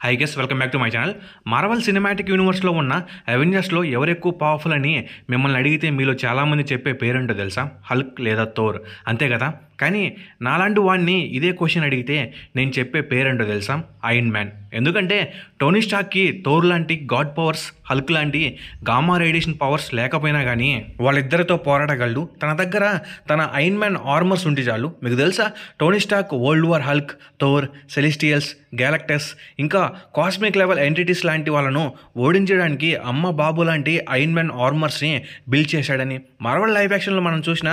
High guys welcome back to my channel. Marvel cinematic యూనివర్స్లో ఉన్న అవెంజర్స్లో ఎవరు ఎక్కువ పవర్ఫుల్ అని మిమ్మల్ని అడిగితే మీలో చాలామంది చెప్పే పేరేంటో తెలుసా? హల్క్ లేదా థోర్, అంతే కదా. కానీ నాలాంటి వాడిని ఇదే క్వశ్చన్ అడిగితే నేను చెప్పే పేరేంటో తెలుసా? Iron man. ఎందుకంటే టోనీ స్టార్క్కి థోర్ లాంటి గాడ్ పవర్స్, హల్క్ లాంటి గామా రేడియేషన్ పవర్స్ లేకపోయినా కానీ వాళ్ళిద్దరితో పోరాడగలడు. తన దగ్గర తన ఐరన్ మ్యాన్ ఆర్మర్స్ ఉంటే చాలు. మీకు తెలుసా, Tony Stark world war Hulk, Thor, celestials, Galactus ఇంకా కాస్మిక్ లెవెల్ ఎంటిటీస్ లాంటి వాళ్ళను ఓడించడానికి అమ్మ బాబు లాంటి ఐరన్ మ్యాన్ ఆర్మర్స్ని బిల్డ్ చేశాడని. మార్వెల్ లైవ్ యాక్షన్లో మనం చూసిన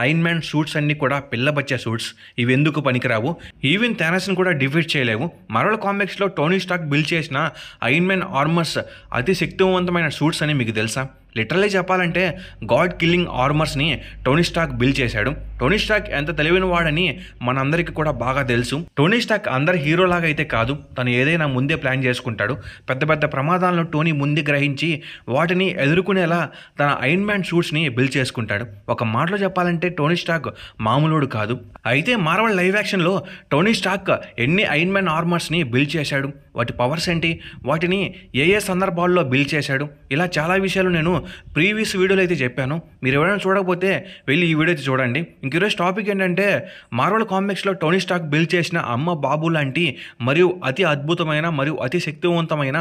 ఐరన్ మ్యాన్ సూట్స్ అన్నీ కూడా పిల్లబచ్చే సూట్స్. ఇవి ఎందుకు పనికిరావు, ఈవెన్ థానస్ని కూడా డిఫీట్ చేయలేవు. మార్వెల్ కామిక్స్లో టోనీ స్టార్క్ బిల్డ్ చేసిన ఐరన్ మ్యాన్ ఆర్మర్స్ అతి శక్తివంతమైన సూట్స్ అని మీకు తెలుసా? లిటరల్లీ చెప్పాలంటే గాడ్ కిల్లింగ్ ఆర్మర్స్ని టోనీ స్టార్క్ బిల్డ్ చేశాడు. టోనీ స్టార్క్ ఎంత తెలివైన వాడని మనందరికీ కూడా బాగా తెలుసు. టోనీ స్టార్క్ అందరి హీరోలాగా అయితే కాదు, తను ఏదైనా ముందే ప్లాన్ చేసుకుంటాడు. పెద్ద పెద్ద ప్రమాదాలను టోనీ ముందే గ్రహించి వాటిని ఎదుర్కొనేలా తన ఐరన్ మ్యాన్ సూట్స్ని బిల్డ్ చేసుకుంటాడు. ఒక మాటలో చెప్పాలంటే టోనీ స్టార్క్ మామూలుడు కాదు. అయితే మార్వెల్ లైవ్ యాక్షన్లో టోనీ స్టార్క్ ఎన్ని ఐరన్ మ్యాన్ ఆర్మర్స్ని బిల్డ్ చేశాడు, వాటి పవర్స్ ఏంటి, వాటిని ఏ ఏ సందర్భాల్లో బిల్డ్ చేశాడు, ఇలా చాలా విషయాలు నేను ప్రీవియస్ వీడియోలో అయితే చెప్పాను. మీరు ఎవరైనా చూడకపోతే వెళ్ళి ఈ వీడియో అయితే చూడండి. ఇంక ఈరోజు టాపిక్ ఏంటంటే మార్వెల్ కామిక్స్లో టోనీ స్టార్క్ బిల్డ్ చేసిన అమ్మ బాబు లాంటి మరియు అతి అద్భుతమైన మరియు అతి శక్తివంతమైన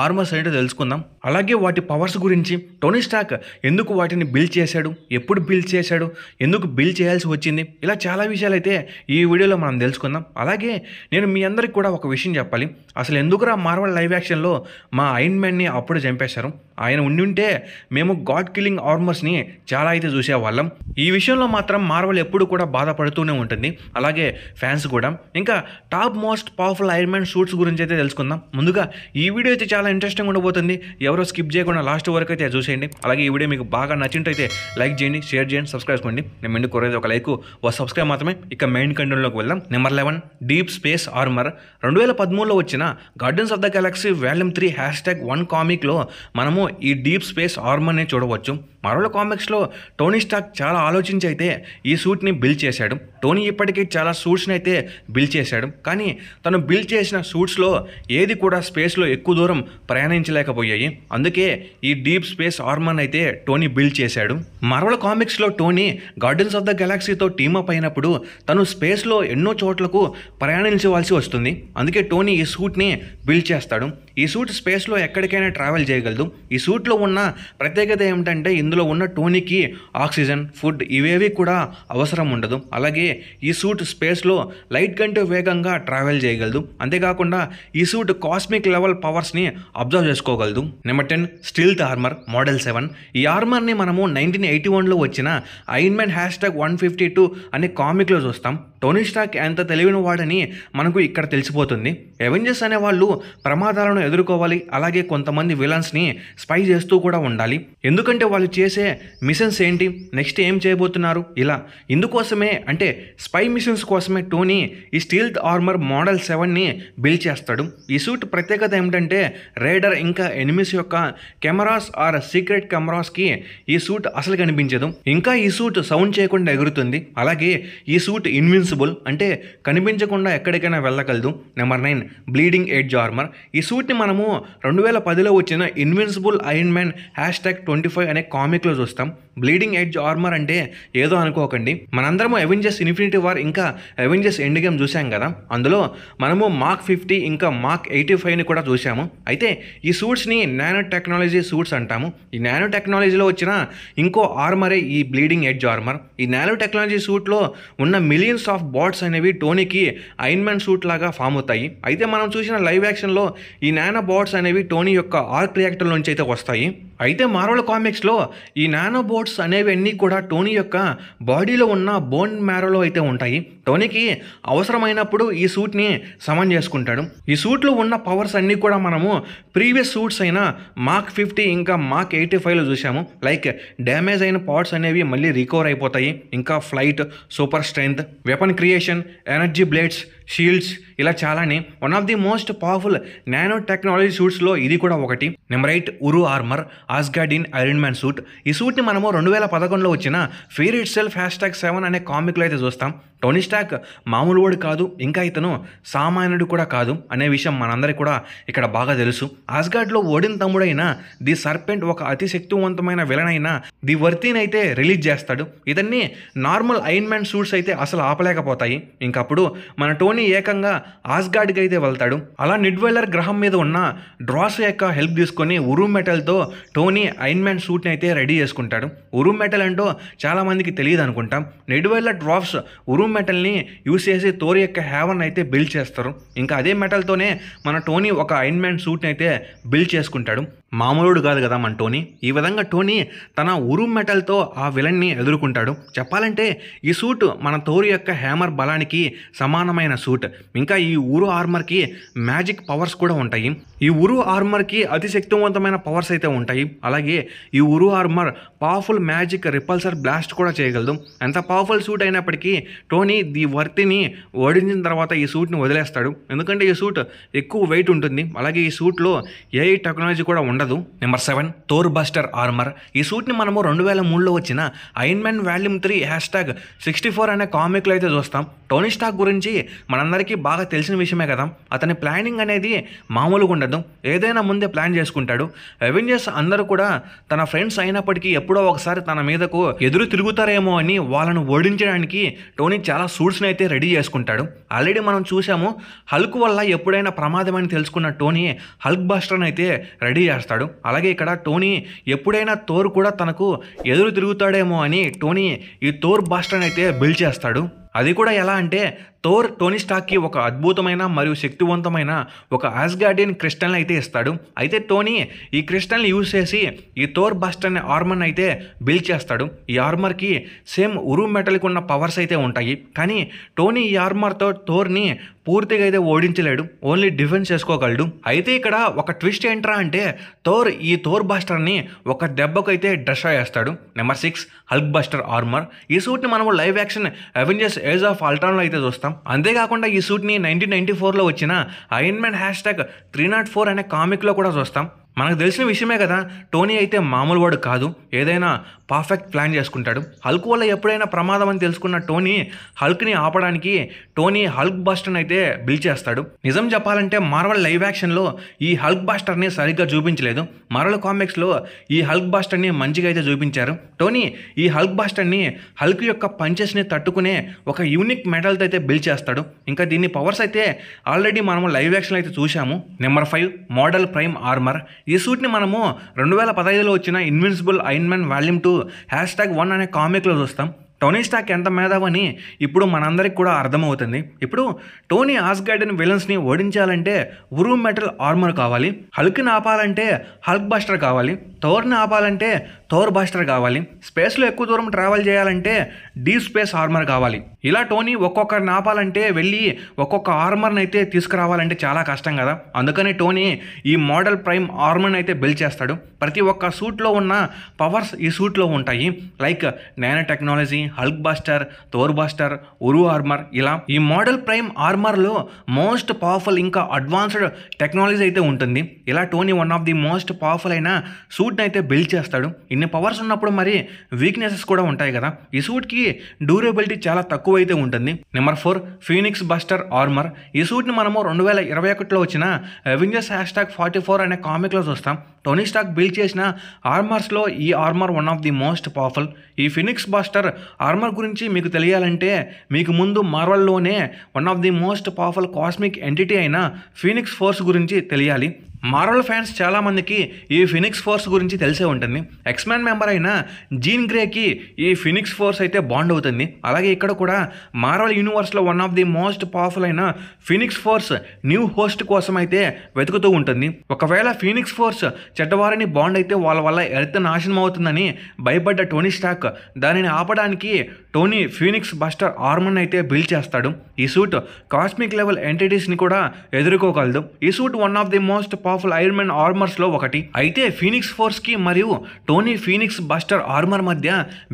ఆర్మర్స్ ఏంటో తెలుసుకుందాం. అలాగే వాటి పవర్స్ గురించి, టోనీ స్టార్క్ ఎందుకు వాటిని బిల్డ్ చేశాడు, ఎప్పుడు బిల్డ్ చేశాడు, ఎందుకు బిల్డ్ చేయాల్సి వచ్చింది, ఇలా చాలా విషయాలు అయితే ఈ వీడియోలో మనం తెలుసుకుందాం. అలాగే నేను మీ అందరికి కూడా ఒక విషయం చెప్పాలి. అసలు ఎందుకురా మార్వెల్ లైవ్ యాక్షన్లో మా ఐరన్ మ్యాన్ని అప్పుడు చంపేశారు? ఆయన ఉండి మేము గాడ్ కిల్లింగ్ ఆర్మర్స్ని చాలా అయితే చూసేవాళ్ళం. ఈ విషయంలో మాత్రం మార్వెల్ ఎప్పుడు కూడా బాధపడుతూనే ఉంటుంది, అలాగే ఫ్యాన్స్ కూడా. ఇంకా top most powerful iron man suits గురించి అయితే తెలుసుకుందాం. ముందుగా ఈ వీడియో అయితే చాలా ఇంట్రెస్టింగ్ ఉండబోతుంది. ఎవరో స్కిప్ చేయకుండా లాస్ట్ వరకు అయితే చూసేయండి. అలాగే ఈ వీడియో మీకు బాగా నచ్చినట్టయితే లైక్ చేయండి, షేర్ చేయండి, సబ్స్క్రైబ్ చేసుకోండి. నేను ఎందుకు కోరేది ఒక లైక్, ఒక సబ్స్క్రైబ్ మాత్రమే. ఇక మెయిన్ కంటెంట్లోకి వెళ్దాం. Number 11 deep space armour. 2013లో వచ్చిన guardians of the galaxy volume 3 #1 కామిక్లో మనము ఈ డీప్ స్పేస్ ఆర్మర్ని చూడవచ్చు. మార్వెల్ కామిక్స్లో టోనీ స్టార్క్ చాలా ఆలోచించి అయితే ఈ సూట్ని బిల్డ్ చేశాడు. టోనీ ఇప్పటికీ చాలా సూట్స్ని అయితే బిల్డ్ చేశాడు, కానీ తను బిల్డ్ చేసిన సూట్స్లో ఏది కూడా స్పేస్లో ఎక్కువ దూరం ప్రయాణించలేకపోయాయి. అందుకే ఈ డీప్ స్పేస్ ఆర్మర్ని అయితే టోనీ బిల్డ్ చేశాడు. మార్వెల్ కామిక్స్లో టోనీ గార్డియన్స్ ఆఫ్ ద గెలాక్సీతో టీమప్ అయినప్పుడు తను స్పేస్లో ఎన్నో చోట్లకు ప్రయాణించవలసి వస్తుంది. అందుకే టోనీ ఈ సూట్ని బిల్డ్ చేస్తాడు. ఈ సూట్ స్పేస్లో ఎక్కడికైనా ట్రావెల్ చేయగలదు. ఈ సూట్లో ఉన్న ప్రత్యేకత ఏమిటంటే ఇందులో ఉన్న టోనీకి ఆక్సిజన్, ఫుడ్ ఇవేవి కూడా అవసరం ఉండదు. అలాగే ఈ సూట్ స్పేస్లో లైట్ కంటే వేగంగా ట్రావెల్ చేయగలదు. అంతేకాకుండా ఈ సూట్ కాస్మిక్ లెవెల్ పవర్స్ని అబ్జర్వ్ చేసుకోగలదు. Number 10 stealth armour model 7. ఈ ఆర్మర్ని మనము 1981లో వచ్చిన ఐరన్ మ్యాన్ #152 అనే కామిక్లో చూస్తాం. టోనీ స్టార్క్ ఎంత తెలివిన వాడని మనకు ఇక్కడ తెలిసిపోతుంది. అవెంజర్స్ అనే వాళ్ళు ప్రమాదాలను ఎదుర్కోవాలి, అలాగే కొంతమంది విలన్స్ని స్పై చేస్తూ కూడా ఉండాలి. ఎందుకంటే వాళ్ళు చేసే మిషన్స్ ఏంటి, నెక్స్ట్ ఏం చేయబోతున్నారు, ఇలా ఇందుకోసమే అంటే స్పై మిషన్స్ కోసమే టోనీ ఈ స్టీల్త్ ఆర్మర్ మోడల్ 7ని బిల్డ్ చేస్తాడు. ఈ సూట్ ప్రత్యేకత ఏమిటంటే రైడర్ ఇంకా ఎనిమిస్ యొక్క కెమెరాస్ ఆర్ సీక్రెట్ కెమెరాస్కి ఈ సూట్ అసలు కనిపించదు. ఇంకా ఈ సూట్ సౌండ్ చేయకుండా ఎగురుతుంది. అలాగే ఈ సూట్ ఇన్విన్సిబుల్ అంటే కనిపించకుండా ఎక్కడికైనా వెళ్ళగలదు. Number 9 bleeding edge armour. ఈ సూట్ని మనము 2010లో వచ్చిన ఇన్విన్సిబుల్ ఐరన్ మ్యాన్ #25 అనే కామిక్లో చూస్తాం. బ్లీడింగ్ ఎడ్జ్ ఆర్మర్ అంటే ఏదో అనుకోకండి, మనందరము అవెంజర్స్ ఇన్ఫినిటీ వార్ ఇంకా అవెంజర్స్ ఎండ్ గేమ్ చూసాం కదా, అందులో మనము మార్క్ 50 ఇంకా మార్క్ 85ని కూడా చూసాము. అయితే ఈ సూట్స్ని నానో టెక్నాలజీ సూట్స్ అంటాము. ఈ నానో టెక్నాలజీలో వచ్చిన ఇంకో ఆర్మరే ఈ బ్లీడింగ్ ఎడ్జ్ ఆర్మర్. ఈ నానో టెక్నాలజీ సూట్లో ఉన్న మిలియన్స్ ఆఫ్ బాట్స్ అనేవి టోనీకి ఐరన్ మ్యాన్ సూట్ లాగా ఫామ్ అవుతాయి. అయితే మనం చూసిన లైవ్ యాక్షన్లో ఈ నానో బాట్స్ అనేవి టోనీ యొక్క ఆర్క్ రియాక్టర్ నుంచి అయితే వస్తాయి. అయితే మార్వెల్ కామిక్స్లో ఈ నానో బోట్స్ అనేవి అన్నీ కూడా టోనీ యొక్క బాడీలో ఉన్న బోన్ మ్యారోలో అయితే ఉంటాయి. టోనీకి అవసరమైనప్పుడు ఈ సూట్ని సమన్ చేసుకుంటాడు. ఈ సూట్లో ఉన్న పవర్స్ అన్నీ కూడా మనము ప్రీవియస్ సూట్స్ అయిన మార్క్ 50 ఇంకా మార్క్ 85లో చూసాము. లైక్ డ్యామేజ్ అయిన పార్ట్స్ అనేవి మళ్ళీ రికవర్ అయిపోతాయి. ఇంకా flight, super strength, weapon creation, energy blades, shields, ఇలా చాలానే. One of the most powerful nano technology సూట్స్లో ఇది కూడా ఒకటి. Number 8 Uru armour Asgardian iron man suit. ఈ సూట్ని మనము 2011లో వచ్చిన ఫియర్ ఇట్ సెల్ఫ్ #7 అనే కామిక్లో అయితే చూస్తాం. టోనీ స్టార్క్ మామూలు వాడు కాదు, ఇంకా ఇతను సామాన్యుడు కూడా కాదు అనే విషయం మనందరికీ కూడా ఇక్కడ బాగా తెలుసు. ఆస్గార్డ్లో ఓడిన్ తమ్ముడైన ది సర్పెంట్ ఒక అతి శక్తివంతమైన విలన్ అయిన ది వర్తీని అయితే రిలీజ్ చేస్తాడు. ఇతన్ని నార్మల్ ఐరన్ మ్యాన్ సూట్స్ అయితే అసలు ఆపలేకపోతాయి. ఇంకప్పుడు మన టోనీ ఏకంగా ఆస్గార్డ్కి అయితే వెళ్తాడు. అలా నిడ్వెల్లర్ గ్రహం మీద ఉన్న డ్రాస్ యొక్క హెల్ప్ తీసుకొని ఉరు మెటల్తో టోనీ ఐరన్ మ్యాన్ సూట్ని అయితే రెడీ చేసుకుంటాడు. ఉరు మెటల్ అంటూ చాలామందికి తెలియదు అనుకుంటాం. నిడ్వెల్లర్ డ్రాప్స్ ఉరు మెటల్ని యూస్ చేసి థోర్ యొక్క హ్యావన్ అయితే బిల్డ్ చేస్తారు. ఇంకా అదే మెటల్తోనే మన టోనీ ఒక ఐరన్ మ్యాన్ సూట్ని అయితే బిల్డ్ చేసుకుంటాడు. మామూలుడు కాదు కదా మన టోనీ. ఈ విధంగా టోనీ తన ఉరు మెటల్తో ఆ విలన్ని ఎదుర్కొంటాడు. చెప్పాలంటే ఈ సూట్ మన థోర్ యొక్క హ్యామర్ బలానికి సమానమైన సూట్. ఇంకా ఈ ఉరు ఆర్మర్కి మ్యాజిక్ పవర్స్ కూడా ఉంటాయి. ఈ ఉరు ఆర్మర్కి అతి శక్తివంతమైన పవర్స్ అయితే ఉంటాయి. అలాగే ఈ ఉరు ఆర్మర్ పవర్ఫుల్ మ్యాజిక్ రిపల్సర్ బ్లాస్ట్ కూడా చేయగలదు. ఎంత పవర్ఫుల్ సూట్ అయినప్పటికీ టోనీ ది వర్తిని ఓడించిన తర్వాత ఈ సూట్ని వదిలేస్తాడు. ఎందుకంటే ఈ సూట్ ఎక్కువ వెయిట్ ఉంటుంది. అలాగే ఈ సూట్లో ఏ టెక్నాలజీ కూడా ఉండదు. Number 7 Thor buster armour. ఈ సూట్ని మనము 2003లో వచ్చిన ఐరన్ మ్యాన్ వాల్యూమ్ 3 #64 అనే కామిక్లో అయితే చూస్తాం. టోనీ స్టార్క్ గురించి మనందరికీ బాగా తెలిసిన విషయమే కదా. అతని ప్లానింగ్ అనేది మామూలుగా ఉండదు. ఏదైనా ముందే ప్లాన్ చేసుకుంటాడు. అవెంజర్స్ అందరూ కూడా తన ఫ్రెండ్స్ అయినప్పటికీ ఎప్పుడో ఒకసారి తన మీదకు ఎదురు తిరుగుతారేమో అని వాళ్ళను ఓడించడానికి టోనీ చాలా సూట్స్ని అయితే రెడీ చేసుకుంటాడు. ఆల్రెడీ మనం చూసాము, హల్క్ వల్ల ఎప్పుడైనా ప్రమాదం అని తెలుసుకున్న టోనీ హల్క్ బస్టర్ని అయితే రెడీ చేస్తాడు. అలాగే ఇక్కడ టోనీ ఎప్పుడైనా థోర్ కూడా తనకు ఎదురు తిరుగుతాడేమో అని టోనీ ఈ థోర్ బస్టర్ని అయితే బిల్డ్ చేస్తాడు. అది కూడా ఎలా అంటే థోర్ టోనీ స్టార్క్కి ఒక అద్భుతమైన మరియు శక్తివంతమైన ఒక ఆస్గార్డియన్ క్రిస్టల్ని అయితే ఇస్తాడు. అయితే టోనీ ఈ క్రిస్టల్ని యూజ్ చేసి ఈ థోర్ బస్టర్ని ఆర్మర్ని అయితే బిల్డ్ చేస్తాడు. ఈ ఆర్మర్కి సేమ్ ఉరు మెటల్కి ఉన్న పవర్స్ అయితే ఉంటాయి. కానీ టోనీ ఈ ఆర్మర్తో థోర్ని పూర్తిగా అయితే ఓడించలేడు. Only defence చేసుకోగలడు. అయితే ఇక్కడ ఒక ట్విస్ట్ ఏంట్రా అంటే థోర్ ఈ థోర్ బస్టర్ని ఒక దెబ్బకు అయితే డస్ట్రాయ్ చేస్తాడు. Number 6 Hulk buster armour. ఈ సూట్ని మనము live action Avengers age of అల్ట్రాన్లో అయితే చూస్తాం. అంతేకాకుండా ఈ సూట్ని 1994లో వచ్చిన ఐరన్ మ్యాన్ #304 అనే కామిక్లో కూడా చూస్తాం. మనకు తెలిసిన విషయమే కదా, టోనీ అయితే మామూలు వాడు కాదు. ఏదైనా పర్ఫెక్ట్ ప్లాన్ చేసుకుంటాడు. హల్క్ వల్ల ఎప్పుడైనా ప్రమాదం అని తెలుసుకున్న టోనీ హల్క్ని ఆపడానికి టోనీ హల్క్ బస్టర్ని అయితే బిల్డ్ చేస్తాడు. నిజం చెప్పాలంటే మార్వెల్ లైవ్ యాక్షన్లో ఈ హల్క్ బస్టర్ని సరిగ్గా చూపించలేదు. మార్వెల్ కామిక్స్లో ఈ హల్క్ బస్టర్ని మంచిగా అయితే చూపించారు. టోనీ ఈ హల్క్ బస్టర్ని హల్క్ యొక్క పంచెస్ని తట్టుకునే ఒక యూనిక్ మెటల్తో అయితే బిల్డ్ చేస్తాడు. ఇంకా దీని పవర్స్ అయితే ఆల్రెడీ మనము లైవ్ యాక్షన్లో అయితే చూసాము. Number 5 model prime armour. ఈ సూట్ని మనము 2015లో వచ్చిన ఇన్విన్సిబుల్ ఐరన్ మ్యాన్ వాల్యూమ్ 2 #1 అనే కామిక్లో చూస్తాం. టోనీ స్టార్క్ ఎంత మేధావని ఇప్పుడు మనందరికి కూడా అర్థమవుతుంది. ఇప్పుడు టోనీ ఆస్గార్డియన్ విలన్స్ని ఓడించాలంటే ఉరు మెటల్ ఆర్మర్ కావాలి. హల్క్ని ఆపాలంటే హల్క్ బస్టర్ కావాలి. థోర్ని ఆపాలంటే థోర్ బస్టర్ కావాలి. స్పేస్లో ఎక్కువ దూరం ట్రావెల్ చేయాలంటే డీప్ స్పేస్ ఆర్మర్ కావాలి. ఇలా టోనీ ఒక్కొక్కరిని ఆపాలంటే వెళ్ళి ఒక్కొక్క ఆర్మర్ని అయితే తీసుకురావాలంటే చాలా కష్టం కదా. అందుకని టోనీ ఈ మోడల్ ప్రైమ్ ఆర్మర్ని అయితే బిల్డ్ చేస్తాడు. ప్రతి ఒక్క సూట్లో ఉన్న పవర్స్ ఈ సూట్లో ఉంటాయి. Like nano technology, Hulk buster, Thor buster, Uru armour. ఇలా ఈ మోడల్ ప్రైమ్ ఆర్మర్లో మోస్ట్ పవర్ఫుల్ ఇంకా అడ్వాన్స్డ్ టెక్నాలజీ అయితే ఉంటుంది. ఇలా Tony one of the most powerful అయిన సూట్ని అయితే బిల్డ్ చేస్తాడు. ఇన్ని పవర్స్ ఉన్నప్పుడు మరి వీక్నెసెస్ కూడా ఉంటాయి కదా. ఈ సూట్కి డ్యూరబిలిటీ చాలా తక్కువ అయితే ఉంటుంది. Number 4 phoenix buster armour. ఈ సూట్ని మనము 2021లో వచ్చిన అవెంజర్స్ #44 అనే కామిక్లో చూస్తాం. టోనీ స్టార్క్ బిల్డ్ చేసిన ఆర్మర్స్లో ఈ armour one of the most powerful. ఈ ఫినిక్స్ బస్టర్ ఆర్మర్ గురించి మీకు తెలియాలంటే మీకు ముందు మార్వెల్లోనే one of the most powerful cosmic entity అయిన ఫీనిక్స్ ఫోర్స్ గురించి తెలియాలి. మార్వెల్ ఫ్యాన్స్ చాలామందికి ఈ ఫినిక్స్ ఫోర్స్ గురించి తెలిసే ఉంటుంది. ఎక్స్‌మ్యాన్ మెంబర్ అయిన జీన్ గ్రేకి ఈ ఫినిక్స్ ఫోర్స్ అయితే బాండ్ అవుతుంది. అలాగే ఇక్కడ కూడా మార్వెల్ యూనివర్స్లో one of the most powerful అయిన ఫినిక్స్ ఫోర్స్ న్యూ హోస్ట్ కోసం అయితే వెతుకుతూ ఉంటుంది. ఒకవేళ ఫినిక్స్ ఫోర్స్ చెడ్డవారిని బాండ్ అయితే వాళ్ళ వల్ల ఎర్త్ నాశనం అవుతుందని భయపడ్డ టోనీ స్టార్క్ దానిని ఆపడానికి టోనీ ఫీనిక్స్ బస్టర్ ఆర్మర్ని అయితే బిల్డ్ చేస్తాడు. ఈ సూట్ కాస్మిక్ లెవెల్ ఎంటిటీస్ని కూడా ఎదుర్కోగలదు. ఈ suit one of the most powerful iron man ఆర్మర్స్లో ఒకటి. అయితే ఫీనిక్స్ ఫోర్స్కి మరియు టోనీ ఫీనిక్స్ బస్టర్ ఆర్మర్ మధ్య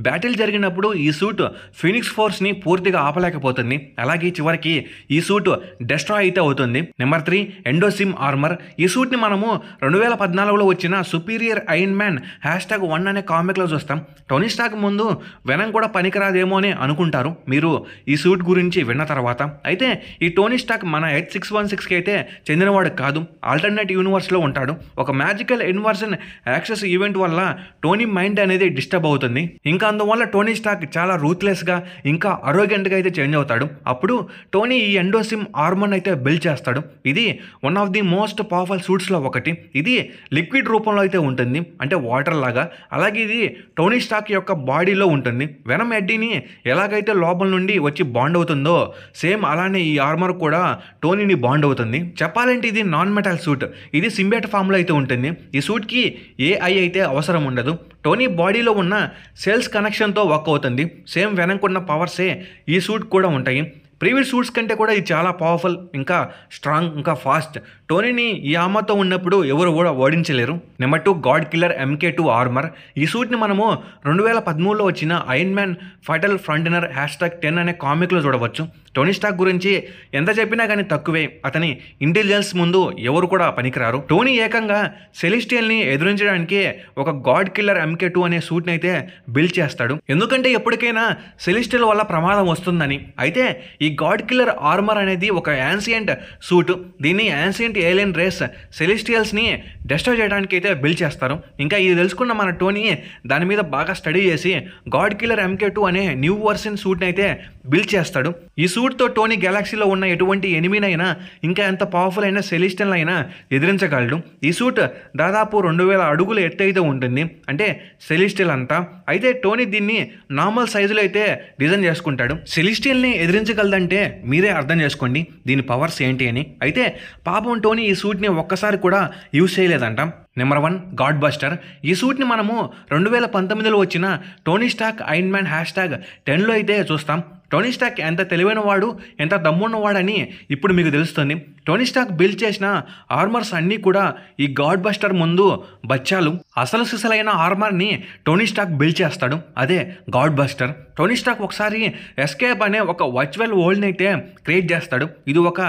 బ్యాటిల్ జరిగినప్పుడు ఈ సూట్ ఫీనిక్స్ ఫోర్స్ని పూర్తిగా ఆపలేకపోతుంది. అలాగే చివరికి ఈ సూట్ డెస్ట్రాయ్ అయితే అవుతుంది. Number 3 endosym armour. ఈ సూట్ని మనము 2014లో వచ్చిన సుపీరియర్ ఐరన్ మ్యాన్ #1 అనే కామిక్లో చూస్తాం. టోనీ స్టార్క్ ముందు వెనం కూడా పనికిరాదేమో అని అనుకుంటారు మీరు ఈ సూట్ గురించి విన్న తర్వాత. అయితే ఈ టోనీ స్టార్క్ మన H616కి అయితే చెందినవాడు కాదు, ఆల్టర్నేట్ యూనివర్స్లో ఉంటాడు. ఒక మ్యాజికల్ ఇన్వర్షన్ యాక్సెస్ ఈవెంట్ వల్ల టోనీ మైండ్ అనేది డిస్టర్బ్ అవుతుంది. ఇంకా అందువల్ల టోనీ స్టార్క్ చాలా రూత్లెస్గా ఇంకా అరోగెంట్గా అయితే చేంజ్ అవుతాడు. అప్పుడు టోనీ ఈ ఎండోసిమ్ ఆర్మర్ అయితే బిల్డ్ చేస్తాడు. ఇది one of the most powerful సూట్స్లో ఒకటి. ఇది లిక్విడ్ రూపంలో అయితే ఉంటుంది, అంటే వాటర్ లాగా. అలాగే ఇది టోనీ స్టార్క్ యొక్క బాడీలో ఉంటుంది. వెనం ఎడ్డీని ఎలాగైతే లోపల నుండి వచ్చి బాండ్ అవుతుందో సేమ్ అలానే ఈ ఆర్మర్ కూడా టోనీని బాండ్ అవుతుంది. చెప్పాలంటే ఇది నాన్ మెటల్ సూట్. ఇది సింబియట్ ఫామ్లో అయితే ఉంటుంది. ఈ సూట్కి AI అయితే అవసరం ఉండదు. టోనీ బాడీలో ఉన్న సెల్స్ కనెక్షన్తో వర్క్ అవుతుంది. సేమ్ వెనక్కున్న పవర్సే ఈ సూట్ కూడా ఉంటాయి. ప్రీవియస్ సూట్స్ కంటే కూడా ఇది చాలా పవర్ఫుల్, ఇంకా స్ట్రాంగ్, ఇంకా ఫాస్ట్. టోనీని ఈ ఆర్మర్తో ఉన్నప్పుడు ఎవరు కూడా ఓడించలేరు. Number 2 god killer MK2 armour. ఈ సూట్ని మనము 2013లో వచ్చిన ఐరన్ మ్యాన్ ఫైటల్ ఫ్రంటనర్ #10 అనే కామిక్లో చూడవచ్చు. టోనీ స్టార్క్ గురించి ఎంత చెప్పినా కానీ తక్కువే. అతని ఇంటెలిజెన్స్ ముందు ఎవరు కూడా పనికిరారు. టోనీ ఏకంగా సెలిస్టియల్ని ఎదురించడానికి ఒక గాడ్ కిల్లర్ MK2 అనే సూట్ని అయితే బిల్డ్ చేస్తాడు. ఎందుకంటే ఎప్పటికైనా సెలిస్టియల్ వల్ల ప్రమాదం వస్తుందని. అయితే ఈ గాడ్ కిల్లర్ ఆర్మర్ అనేది ఒక యాన్సియంట్ సూట్. దీన్ని యాన్సియంట్ ఏలియన్ రేస్ సెలిస్టియల్స్ని డెస్ట్రాయ్ చేయడానికి అయితే బిల్డ్ చేస్తారు. ఇంకా ఇది తెలుసుకున్న మన టోనీ దాని మీద బాగా స్టడీ చేసి గాడ్ కిల్లర్ MK2 అనే న్యూ వర్షన్ సూట్ని అయితే బిల్డ్ చేస్తాడు. ఈ సూట్తో టోనీ గెలాక్సీలో ఉన్న ఎటువంటి ఎనిమినైనా ఇంకా ఎంత పవర్ఫుల్ అయినా సెలిస్టియల్ అయినా ఎదిరించగలడు. ఈ సూట్ దాదాపు 2000 అడుగుల ఎత్తు అయితే ఉంటుంది, అంటే సెలిస్టియల్ అంతా. అయితే టోనీ దీన్ని నార్మల్ సైజులో అయితే డిజైన్ చేసుకుంటాడు. సెలిస్టియల్ని ఎదిరించగలదంటే మీరే అర్థం చేసుకోండి దీని పవర్స్ ఏంటి అని. అయితే పాపం టోనీ ఈ సూట్ని ఒక్కసారి కూడా యూజ్ చేయలేదంట. Number 1 god buster. ఈ సూట్ని మనము 2019లో వచ్చిన టోనీ స్టార్క్ ఐరన్ మ్యాన్ #10లో అయితే చూస్తాం. టోనీ స్టార్క్ ఎంత తెలివైన వాడు, ఎంత దమ్మున్నవాడని ఇప్పుడు మీకు తెలుస్తుంది. టోనీ స్టార్క్ బిల్డ్ చేసిన ఆర్మర్స్ అన్నీ కూడా ఈ గాడ్ బస్టర్ ముందు బచ్చాలు. అసలు సిసలైన ఆర్మర్ని టోనీ స్టార్క్ బిల్డ్ చేస్తాడు, అదే గాడ్ బస్టర్. టోనీ స్టార్క్ ఒకసారి ఎస్కేప్ అనే ఒక వర్చువల్ వరల్డ్ని అయితే క్రియేట్ చేస్తాడు. ఇది ఒక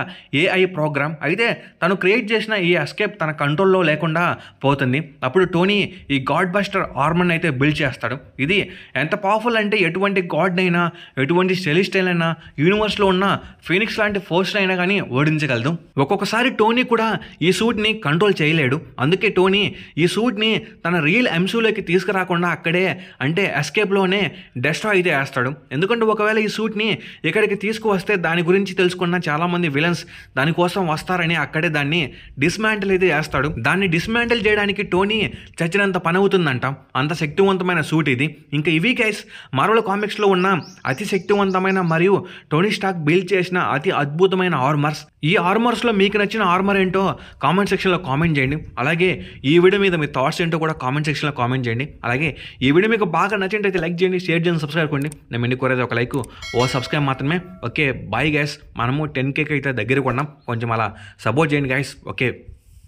AI ప్రోగ్రామ్. అయితే తను క్రియేట్ చేసిన ఈ ఎస్కేప్ తన కంట్రోల్లో లేకుండా పోతుంది. అప్పుడు టోనీ ఈ గాడ్ బస్టర్ ఆర్మర్ని అయితే బిల్డ్ చేస్తాడు. ఇది ఎంత పవర్ఫుల్ అంటే ఎటువంటి గాడ్నైనా, ఎటువంటి సెలిస్టియల్ అయినా, యూనివర్స్లో ఉన్న ఫీనిక్స్ లాంటి ఫోర్స్ అయినా కానీ ఓడించగలదు. ఒక్కొక్కసారి టోనీ కూడా ఈ సూట్ని కంట్రోల్ చేయలేడు. అందుకే టోనీ ఈ సూట్ని తన రియల్ MCUలోకి తీసుకురాకుండా అక్కడే, అంటే ఎస్కేప్లోనే డెస్ట్రాయ్ అయితే వేస్తాడు. ఎందుకంటే ఒకవేళ ఈ సూట్ని ఇక్కడికి తీసుకువస్తే దాని గురించి తెలుసుకున్న చాలామంది విలన్స్ దానికోసం వస్తారని అక్కడే దాన్ని డిస్మాంటిల్ అయితే చేస్తాడు. దాన్ని డిస్మాంటిల్ చేయడానికి టోనీ చచ్చినంత పని అవుతుందంట. అంత శక్తివంతమైన సూట్ ఇది. ఇంకా ఇవి గైస్ మార్వెల్ కామిక్స్లో ఉన్న అతి శక్తివంతమైన మరియు టోనీ స్టార్క్ బిల్డ్ చేసిన అతి అద్భుతమైన ఆర్మర్స్. ఈ ఆర్మర్స్లో మీకు నచ్చిన ఆర్మర్ ఏంటో కామెంట్ సెక్షన్లో కామెంట్ చేయండి. అలాగే ఈ వీడియో మీద మీ థాట్స్ ఏంటో కూడా కామెంట్ సెక్షన్లో కామెంట్ చేయండి. అలాగే ఈ వీడియో మీకు బాగా నచ్చినట్టయితే లైక్ చేయండి, షేర్ చేయండి, సబ్స్క్రైబ్ కండి. నేను ఇంటికి కోరేది ఒక లైక్, ఓ సబ్స్క్రైబ్ మాత్రమే. Okay bye guys. మనము 10K అయితే దగ్గరకు ఉన్నాం. కొంచెం అలా సపోర్ట్ చేయండి గైస్. ఓకే.